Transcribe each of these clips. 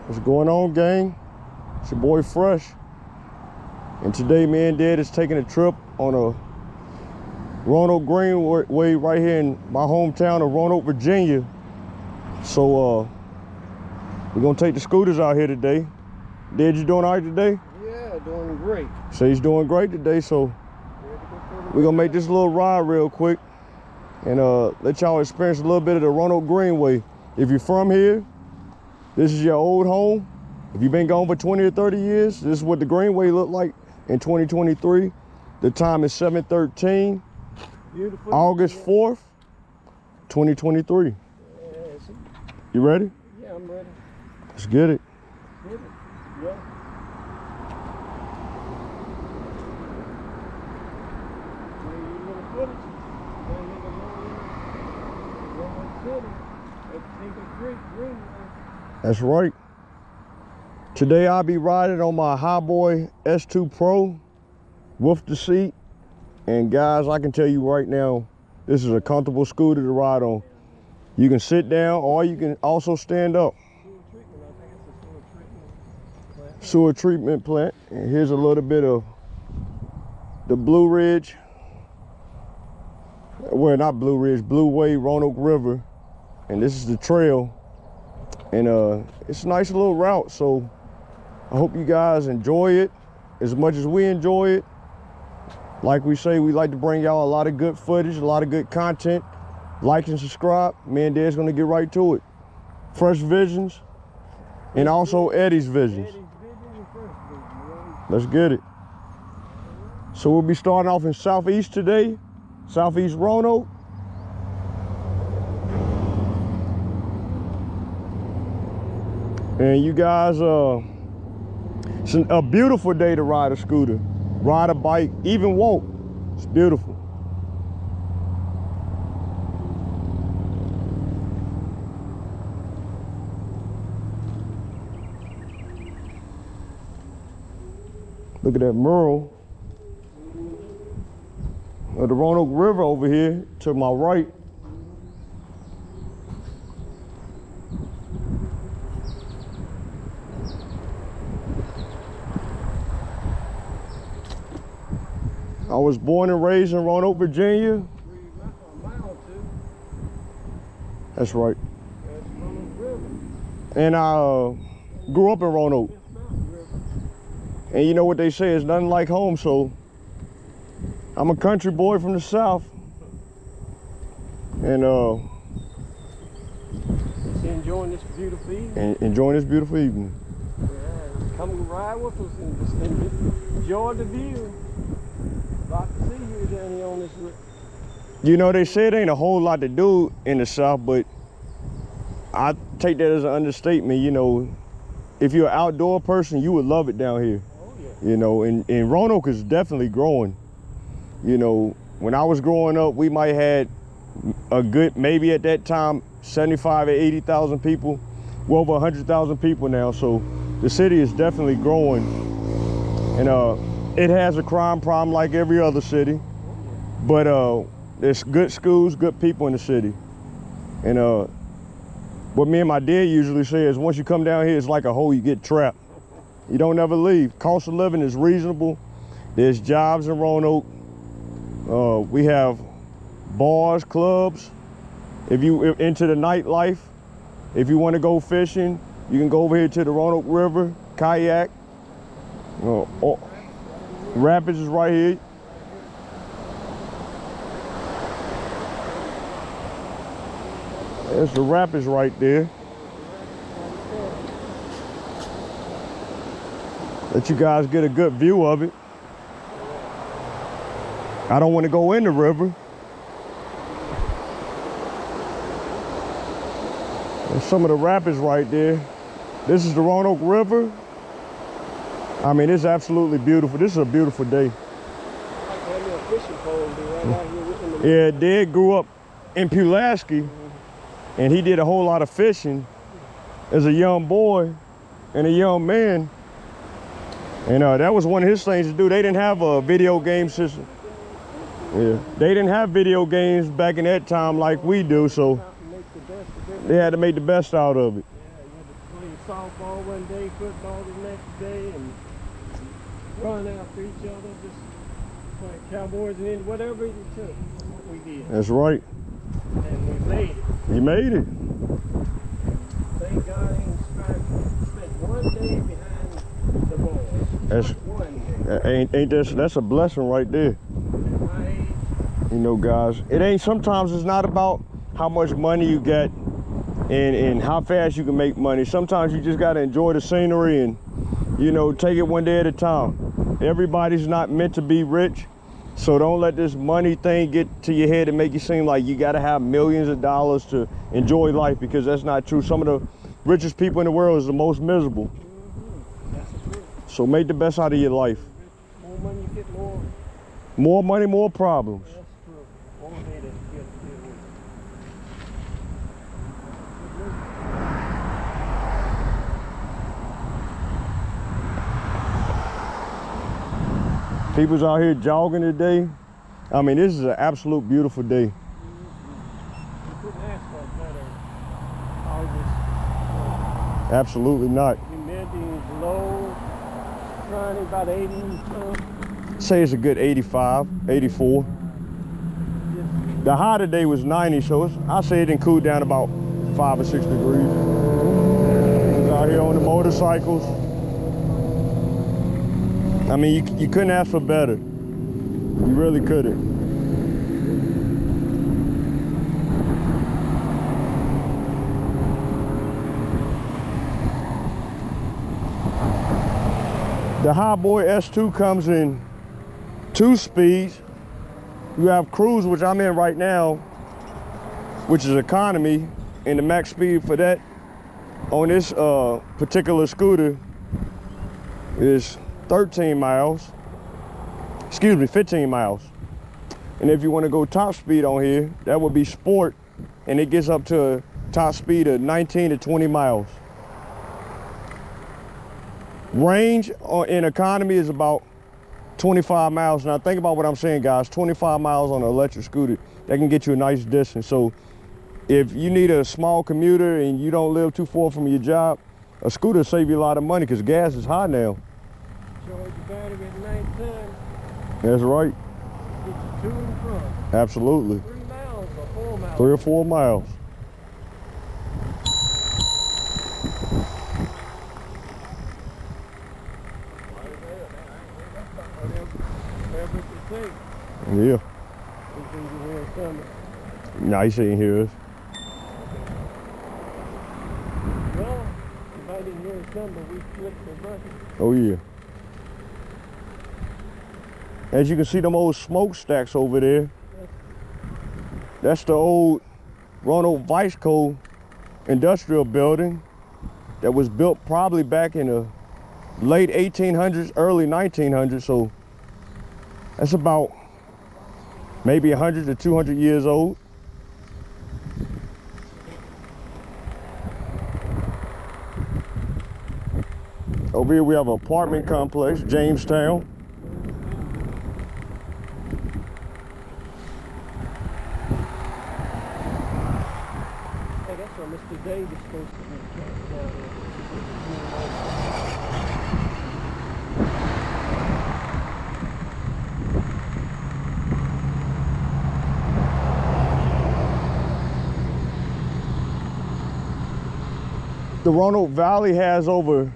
What's going on, gang? It's your boy Fresh. And today me and Dad is taking a trip on a Roanoke Greenway right here in my hometown of Roanoke, Virginia. So we're gonna take the scooters out here today. Dad, you doing all right today? Yeah, doing great. So he's doing great today, so we're gonna make this little ride real quick and let y'all experience a little bit of the Roanoke Greenway. If you're from here, this is your old home. If you've been gone for 20 or 30 years, this is what the Greenway looked like in 2023. The time is 7/13, Beautiful. August 4th, 2023. Yeah, you ready? Yeah, I'm ready. Let's get it. Get it. Yeah. That's right. Today I'll be riding on my Highboy S2 Pro with the seat. And guys, I can tell you right now, this is a comfortable scooter to ride on. You can sit down or you can also stand up. Sewer treatment plant. And here's a little bit of the Blue Ridge. Well, not Blue Ridge, Blue Way, Roanoke River. And this is the trail. And it's a nice little route, so I hope you guys enjoy it as much as we enjoy it. Like we say, we like to bring y'all a lot of good footage, a lot of good content. Like and subscribe. Me and Dad's gonna get right to it. Fresh Visions and also Eddie's Visions. Let's get it. So we'll be starting off in Southeast today, Southeast Roanoke. And you guys, it's a beautiful day to ride a scooter, ride a bike, even walk. It's beautiful. Look at that mural of the Roanoke River over here to my right. I was born and raised in Roanoke, Virginia. That's right. And I grew up in Roanoke. And you know what they say, it's nothing like home, so I'm a country boy from the South. And enjoying this beautiful evening. Enjoying this beautiful evening. Yeah, come ride with us and just enjoy the view. About to see you down here on this river. You know, they say it ain't a whole lot to do in the South, but I take that as an understatement. You know, if you're an outdoor person, you would love it down here. Oh, yeah. You know, and Roanoke is definitely growing. You know, when I was growing up, we might had a good, maybe at that time, 75 or 80,000 people. We're over 100,000 people now, so the city is definitely growing. And it has a crime problem like every other city, but there's good schools, good people in the city. And what me and my dad usually say is once you come down here, it's like a hole, you get trapped. You don't ever leave. Cost of living is reasonable. There's jobs in Roanoke. We have bars, clubs. If you're into the nightlife, if you want to go fishing, you can go over here to the Roanoke River, kayak. Rapids is right here. There's the rapids right there. Let you guys get a good view of it. I don't want to go in the river. There's some of the rapids right there. This is the Roanoke River. I mean, it's absolutely beautiful. This is a beautiful day. Yeah, Dad grew up in Pulaski, and he did a whole lot of fishing as a young boy and a young man. And that was one of his things to do. They didn't have a video game system. Yeah, they didn't have video games back in that time like we do, so They had to make the best out of it. Yeah, you had to play softball one day, football the next day, and run after each other, just playing Cowboys and then whatever it took. That's what we did. That's right. And we made it. You made it. Thank God I ain't spent one day behind the boys. That's one day. that's a blessing right there. At my age, You know, guys, it ain't, sometimes it's not about how much money you get and how fast you can make money. Sometimes you just got to enjoy the scenery and, you know, take it one day at a time. Everybody's not meant to be rich, so don't let this money thing get to your head and make you seem like you got to have millions of dollars to enjoy life, because that's not true. Some of the richest people in the world is the most miserable. that's the truth. So make the best out of your life. More money you get, more. More money, more problems. That's true. More headaches you get to deal with. People's out here jogging today. I mean, this is an absolute beautiful day. You couldn't ask for better. August. Absolutely not. Humidity is low. Running about 80 something. Say it's a good 85, 84. The high today was 90, so I say it didn't cool down about 5 or 6 degrees. People out here on the motorcycles. I mean, you couldn't ask for better. You really couldn't. The Highboy S2 comes in 2 speeds. You have cruise, which I'm in right now, which is economy, and the max speed for that on this particular scooter is 13 miles. Excuse me, 15 miles. And if you want to go top speed on here, that would be sport, and it gets up to a top speed of 19 to 20 miles. Range in economy is about 25 miles. Now think about what I'm saying, guys. 25 miles on an electric scooter, that can get you a nice distance. So if you need a small commuter and you don't live too far from your job, a scooter will save you a lot of money because gas is high now. Charge the battery at nighttime. That's right. Get you to and from. Absolutely. 3 miles or 4 miles. 3 or 4 miles. Yeah. Nice in here. Well, if I didn't hear a summer, we flipped the button. Oh yeah. As you can see, them old smokestacks over there. That's the old Roanoke Vice Co. industrial building that was built probably back in the late 1800s, early 1900s. So that's about maybe 100 to 200 years old. Over here we have an apartment complex, Jamestown. Hey, that's where Mr. Davis supposed to be down there. The Roanoke Valley has over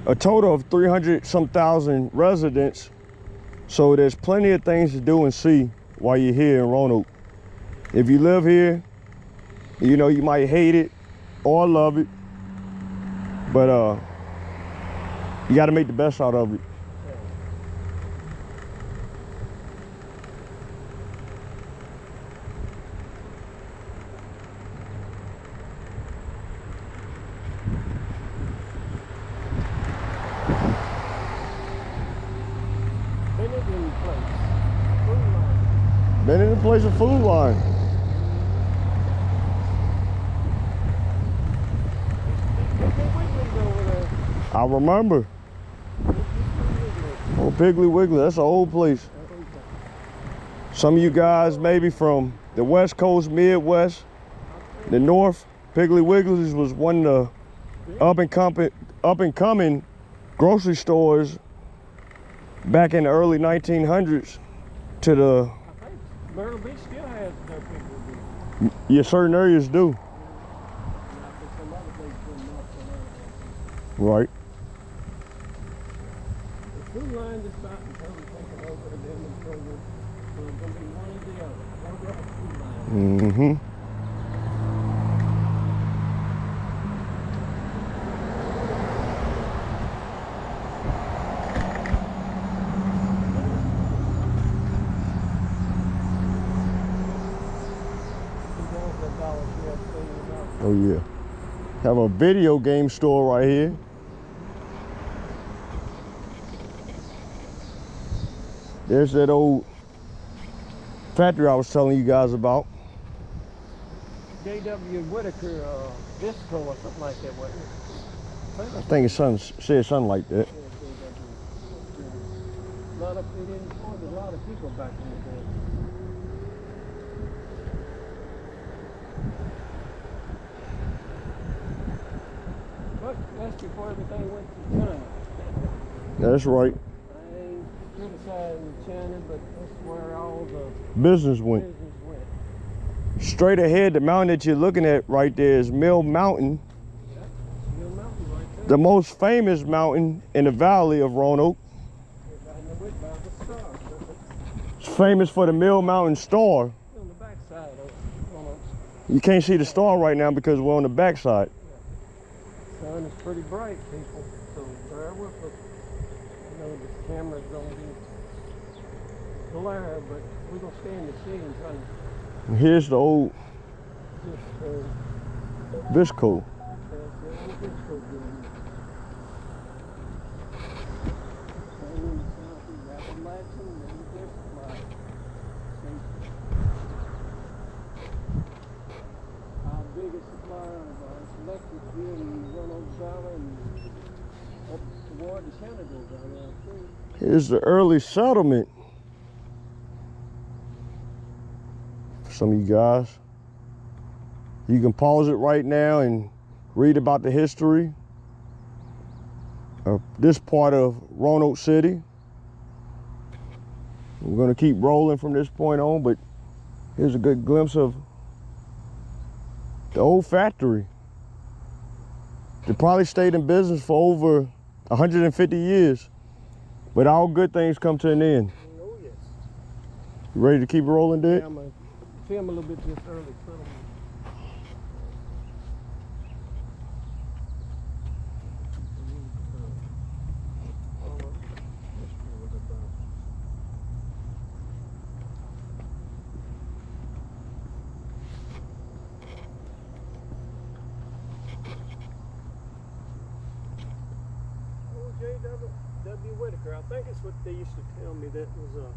a total of 300-some thousand residents, so there's plenty of things to do and see while you're here in Roanoke. If you live here, you know, you might hate it or love it, but you got to make the best out of it. Been in the place of Food Line. I remember. Oh, Piggly Wiggly, that's an old place. Some of you guys maybe from the West Coast, Midwest, the North, Piggly Wiggly's was one of the up and coming grocery stores back in the early 1900s to the. I think Myrtle Beach still has their Piggly Wiggly. Yeah, certain areas do. And I think some other places in North Carolina. Right. The food line just about to come taking over the building program. So it's going to be one or the other. One of the food line. Mm-hmm. Oh yeah. Have a video game store right here. There's that old factory I was telling you guys about. J.W. Whitaker Disco or something like that, wasn't it? I think his son said something like that. A lot of it employed a lot of people back in the day. But that's before everything went to China. That's right. I ain't criticizing China, but that's where all the Business went. business went. Straight ahead, the mountain that you're looking at right there is Mill Mountain, Yep, Mill Mountain right there. the most famous mountain in the valley of Roanoke. Right in the wood by the star. It's famous for the Mill Mountain Star. On the backside of Roanoke. You can't see the star right now because we're on the backside. Sun is pretty bright, people, so bear with us. I know this camera's gonna be glare, but we're gonna stay in the shade and try to And here's the old just Visco. Our biggest supplier of electric here in Roanoke Valley and up toward the Shenandoah Valley, I think. Here's the early settlement. For some of you guys, you can pause it right now and read about the history of this part of Roanoke City. We're gonna keep rolling from this point on, but here's a good glimpse of the old factory. It probably stayed in business for over 150 years, but all good things come to an end. Oh, yes. You ready to keep rolling, Dick? Yeah, I'm gonna film a little bit this early. J.W. Whitaker, I think it's what they used to tell me that was a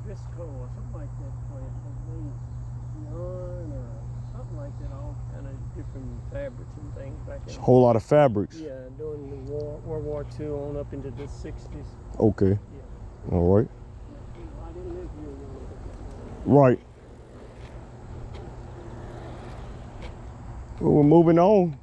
Visco or something like that plant. I mean, yarn or something like that, all kind of different fabrics and things back It's a in. whole lot of fabrics. Yeah, during the World War II on up into the 60s. Okay. Yeah. All right. I didn't live here when Right. Well, we're moving on.